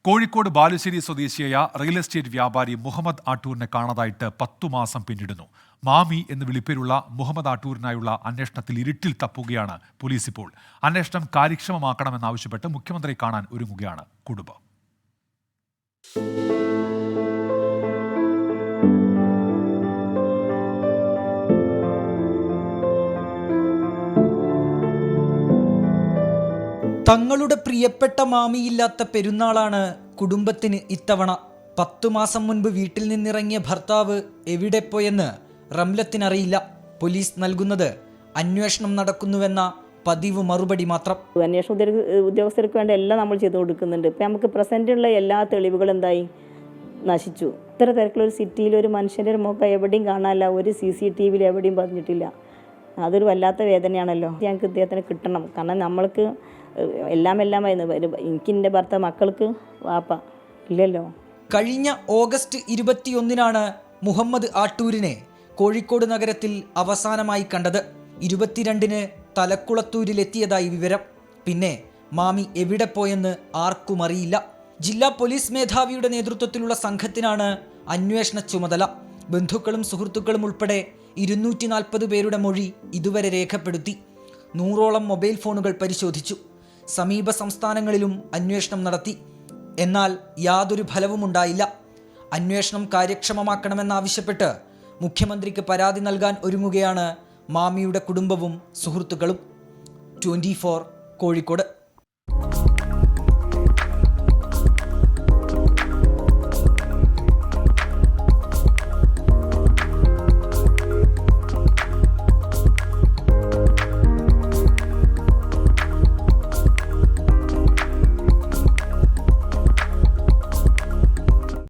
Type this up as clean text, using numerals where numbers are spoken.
കോഴിക്കോട് ബാലുശ്ശേരി സ്വദേശിയായ real estate വ്യാപാരി മുഹമ്മദ് ആട്ടൂരിനെ കാണാതായിട്ട് 10 മാസം പിന്നിടുന്നു. മാമി എന്ന് വിളിപ്പേരുള്ള മുഹമ്മദ് ആട്ടൂരിനായുള്ള അന്വേഷണത്തിൽ ഇരുട്ടിൽ തപ്പുകയാണ് പോലീസ് ഇപ്പോൾ. അന്വേഷണം കാര്യക്ഷമമാക്കണമെന്നാവശ്യപ്പെട്ട് മുഖ്യമന്ത്രിയെ കാണാൻ ഒരുങ്ങുകയാണ് കുടുംബം. തങ്ങളുടെ പ്രിയപ്പെട്ട മാമിയില്ലാത്ത പെരുന്നാളാണ് കുടുംബത്തിന് ഇത്തവണ. 10 മാസം മുൻപ് വീട്ടിൽ നിന്നിറങ്ങിയ ഭർത്താവ് എവിടെ പോയെന്ന് റംലത്തിനറിയില്ല. പോലീസ് നൽകുന്നത് അന്വേഷണം നടക്കുന്നുവെന്ന പതിവ് മറുപടി മാത്രം. അന്വേഷണ ഉദ്യോഗസ്ഥർക്ക് വേണ്ട എല്ലാം നമ്മൾ ചെയ്തു കൊടുക്കുന്നുണ്ട്. ഇപ്പം നമുക്ക് പ്രസൻറ്റുള്ള എല്ലാ തെളിവുകളും എന്തായി നശിച്ചു. ഇത്ര തിരക്കുള്ളൊരു സിറ്റിയിൽ ഒരു മനുഷ്യൻ്റെ മുഖം എവിടെയും കാണാനില്ല, ഒരു CCTV എവിടെയും പതിഞ്ഞിട്ടില്ല. അതൊരു വല്ലാത്ത വേദനയാണല്ലോ. ഞങ്ങൾക്ക് ഇദ്ദേഹത്തിന് കിട്ടണം. കാരണം നമ്മൾക്ക് എല്ലാം എനിക്ക് എൻ്റെ ഭർത്താവ്, മക്കൾക്ക് വാപ്പ ഇല്ലല്ലോ. കഴിഞ്ഞ ഓഗസ്റ്റ് 21-നാണ് മുഹമ്മദ് ആട്ടൂരിനെ കോഴിക്കോട് നഗരത്തിൽ അവസാനമായി കണ്ടത്. 22-ന് തലക്കുളത്തൂരിലെത്തിയതായി വിവരം. പിന്നെ മാമി എവിടെ പോയെന്ന് ആർക്കും അറിയില്ല. ജില്ലാ പോലീസ് മേധാവിയുടെ നേതൃത്വത്തിലുള്ള സംഘത്തിനാണ് അന്വേഷണ ചുമതല. ബന്ധുക്കളും സുഹൃത്തുക്കളും ഉൾപ്പെടെ 240 പേരുടെ മൊഴി ഇതുവരെ രേഖപ്പെടുത്തി. 100ഓളം മൊബൈൽ ഫോണുകൾ പരിശോധിച്ചു. സമീപ സംസ്ഥാനങ്ങളിലും അന്വേഷണം നടത്തി. എന്നാൽ യാതൊരു ഫലവുമുണ്ടായില്ല. അന്വേഷണം കാര്യക്ഷമമാക്കണമെന്നാവശ്യപ്പെട്ട് മുഖ്യമന്ത്രിക്ക് പരാതി നൽകാൻ ഒരുങ്ങുകയാണ് മാമിയുടെ കുടുംബവും സുഹൃത്തുക്കളും. 24 കോഴിക്കോട്.